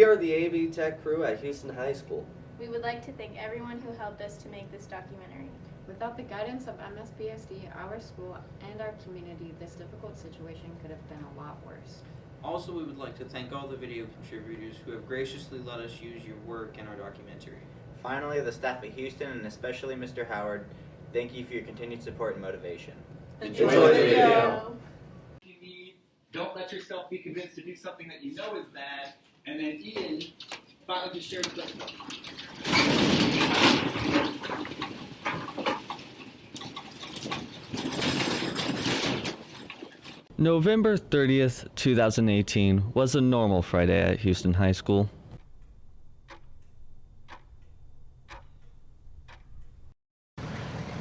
We are the AV Tech crew at Houston High School. We would like to thank everyone who helped us to make this documentary. Without the guidance of MSBSD, our school, and our community, this difficult situation could have been a lot worse. Also, we would like to thank all the video contributors who have graciously let us use your work in our documentary. Finally, the staff at Houston, and especially Mr. Howard, thank you for your continued support and motivation. Enjoy the video. Don't let yourself be convinced to do something that you know is bad. And then Ian finally just shared with us. November 30th, 2018 was a normal Friday at Houston High School.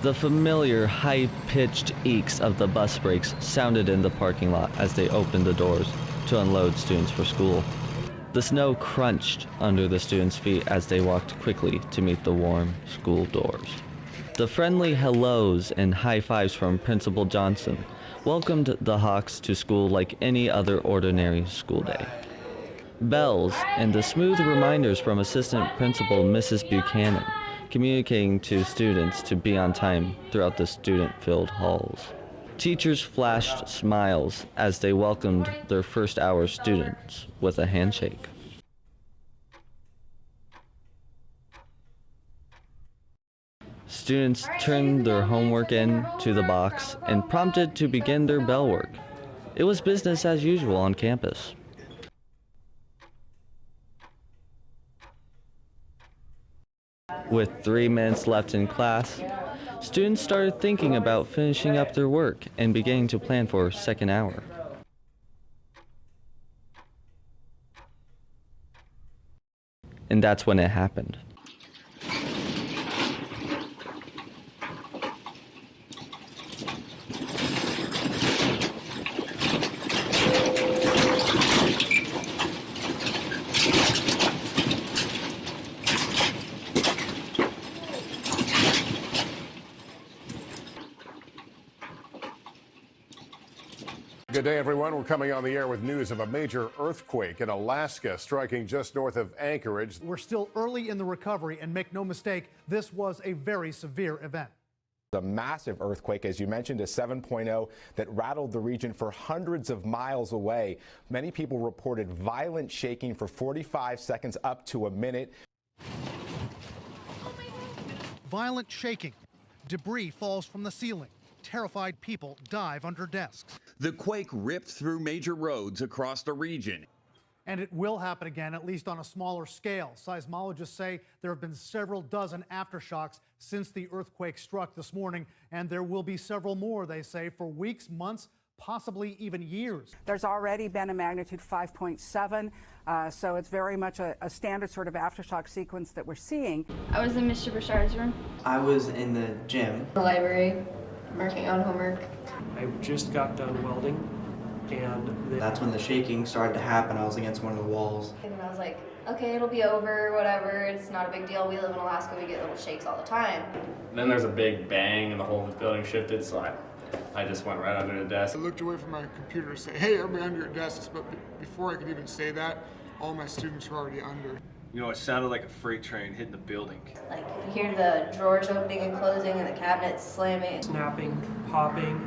The familiar high-pitched eeks of the bus brakes sounded in the parking lot as they opened the doors to unload students for school. The snow crunched under the students' feet as they walked quickly to meet the warm school doors. The friendly hellos and high fives from Principal Johnson welcomed the Hawks to school like any other ordinary school day. Bells and the smooth reminders from Assistant Principal Mrs. Buchanan communicating to students to be on time throughout the student-filled halls. Teachers flashed smiles as they welcomed their first-hour students with a handshake. Students turned their homework in to the box and prompted to begin their bell work. It was business as usual on campus. With 3 minutes left in class, students started thinking about finishing up their work and beginning to plan for second hour. And that's when it happened. Good day, everyone. We're coming on the air with news of a major earthquake in Alaska striking just north of Anchorage. We're still early in the recovery, and make no mistake, this was a very severe event. A massive earthquake, as you mentioned, a 7.0 that rattled the region for hundreds of miles away. Many people reported violent shaking for 45 seconds up to a minute. Violent shaking. Debris falls from the ceiling. Terrified people dive under desks. The quake ripped through major roads across the region. And it will happen again, at least on a smaller scale. Seismologists say there have been several dozen aftershocks since the earthquake struck this morning, and there will be several more, they say, for weeks, months, possibly even years. There's already been a magnitude 5.7, so it's very much a standard sort of aftershock sequence that we're seeing. I was in Mr. Bouchard's room. I was in the gym. The library, working on homework. I just got done welding, and that's when the shaking started to happen. I was against one of the walls. And then I was like, okay, it'll be over, whatever, it's not a big deal. We live in Alaska, we get little shakes all the time. And then there's a big bang and the whole building shifted, so I just went right under the desk. I looked away from my computer to say, hey, everybody under your desks, but before I could even say that, all my students were already under. You know, it sounded like a freight train hitting the building. Like, you hear the drawers opening and closing and the cabinets slamming. Snapping, popping,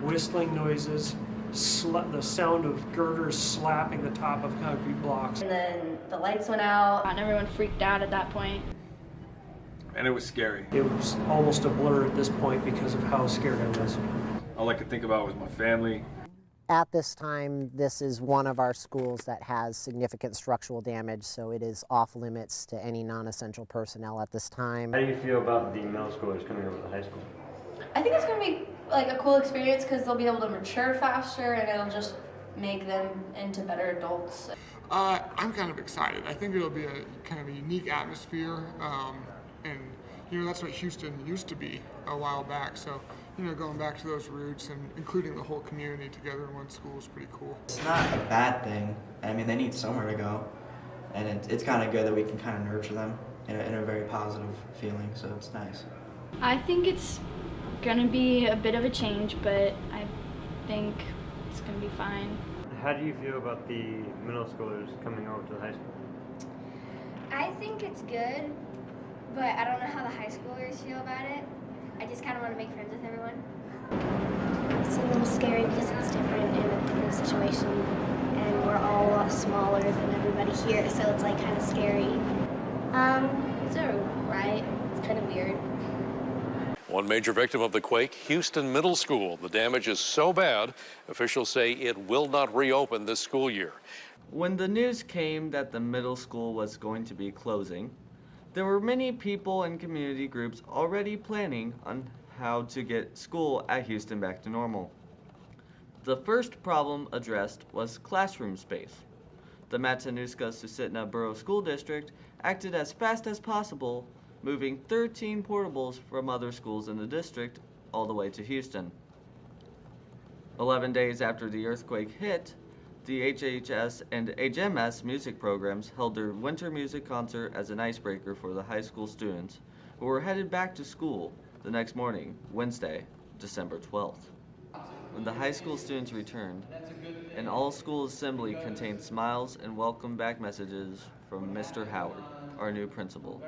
whistling noises, the sound of girders slapping the top of concrete blocks. And then the lights went out, and everyone freaked out at that point. And it was scary. It was almost a blur at this point because of how scared I was. All I could think about was my family. At this time, this is one of our schools that has significant structural damage, so it is off limits to any non-essential personnel at this time. How do you feel about the middle schoolers coming over to the high school? I think it's going to be like a cool experience because they'll be able to mature faster and it'll just make them into better adults. I'm kind of excited. I think it'll be a kind of a unique atmosphere, and you know, that's what Houston used to be a while back. So, you know, going back to those roots and including the whole community together in one school is pretty cool. It's not a bad thing. I mean, they need somewhere to go, and it's kind of good that we can kind of nurture them in a very positive feeling, so it's nice. I think it's going to be a bit of a change, but I think it's going to be fine. How do you feel about the middle schoolers coming over to the high school? I think it's good, but I don't know how the high schoolers feel about it. I just kind of want to make friends with everyone. It's a little scary because it's different in a different situation, and we're all a lot smaller than everybody here, so it's like kind of scary. It's alright. It's kind of weird. One major victim of the quake, Houston Middle School. The damage is so bad, officials say it will not reopen this school year. When the news came that the middle school was going to be closing, there were many people and community groups already planning on how to get school at Houston back to normal. The first problem addressed was classroom space. The Matanuska-Susitna Borough School District acted as fast as possible, moving 13 portables from other schools in the district all the way to Houston. 11 days after the earthquake hit, the HHS and HMS music programs held their winter music concert as an icebreaker for the high school students who were headed back to school the next morning, Wednesday, December 12th. When the high school students returned, an all-school assembly contained smiles and welcome back messages from Mr. Howard, our new principal,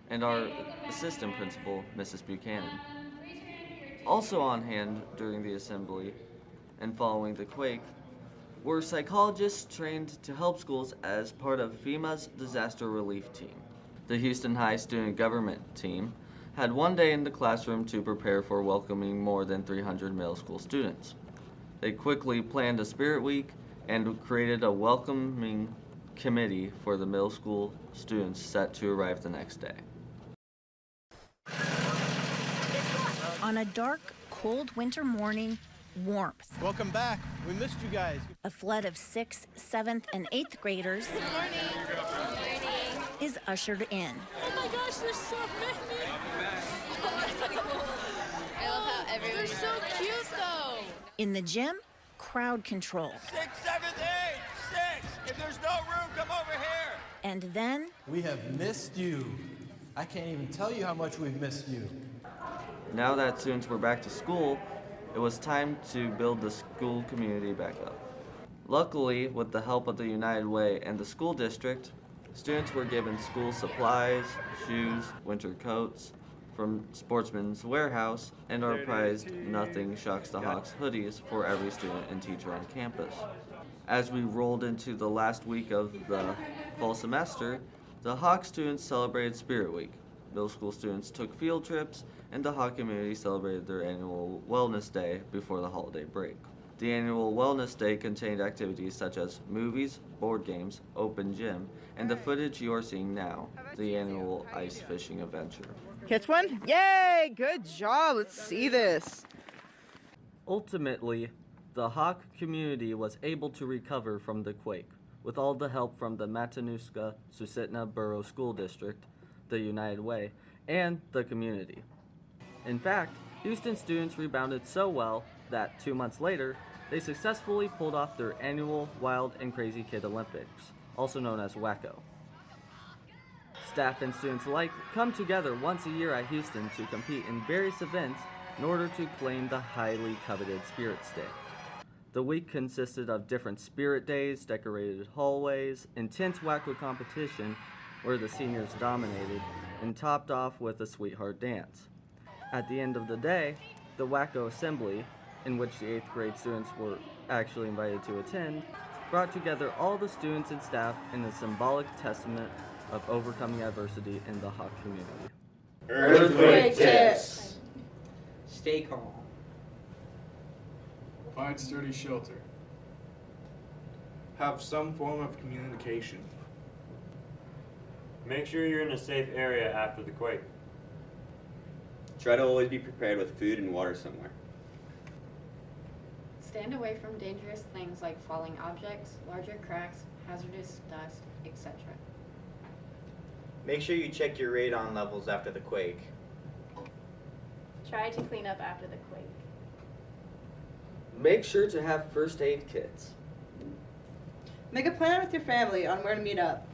and our assistant principal, Mrs. Buchanan. Also on hand during the assembly and following the quake were psychologists trained to help schools as part of FEMA's disaster relief team. The Houston High Student Government team had one day in the classroom to prepare for welcoming more than 300 middle school students. They quickly planned a spirit week and created a welcoming committee for the middle school students set to arrive the next day. On a dark, cold winter morning, warmth. Welcome back. We missed you guys. A flood of 6th, 7th, and 8th graders is ushered in. Oh my gosh, there's so many. I love how everyone. They're so cute though. In the gym, crowd control. 6th, 7th, 8th, 6th. If there's no room, come over here. And then we have missed you. I can't even tell you how much we've missed you. Now that students were back to school, it was time to build the school community back up. Luckily, with the help of the United Way and the school district, students were given school supplies, shoes, winter coats from Sportsman's Warehouse, and our prized Nothing Shocks the Hawks hoodies for every student and teacher on campus. As we rolled into the last week of the fall semester, the Hawk students celebrated Spirit Week. Middle school students took field trips, and the Hawk community celebrated their annual Wellness Day before the holiday break. The annual Wellness Day contained activities such as movies, board games, open gym, and the footage you're seeing now, the annual ice fishing adventure. Catch one? Yay! Good job. Let's see this. Ultimately, the Hawk community was able to recover from the quake, with all the help from the Matanuska-Susitna Borough School District, the United Way, and the community. In fact, Houston students rebounded so well that 2 months later, they successfully pulled off their annual Wild and Crazy Kid Olympics, also known as WACO. Staff and students alike come together once a year at Houston to compete in various events in order to claim the highly coveted Spirit Stick. The week consisted of different spirit days, decorated hallways, intense WACO competition where the seniors dominated, and topped off with a sweetheart dance. At the end of the day, the WACO assembly, in which the 8th grade students were actually invited to attend, brought together all the students and staff in a symbolic testament of overcoming adversity in the Hawk community. Earthquake tips. Stay calm. Find sturdy shelter. Have some form of communication. Make sure you're in a safe area after the quake. Try to always be prepared with food and water somewhere. Stand away from dangerous things like falling objects, larger cracks, hazardous dust, etc. Make sure you check your radon levels after the quake. Try to clean up after the quake. Make sure to have first aid kits. Make a plan with your family on where to meet up.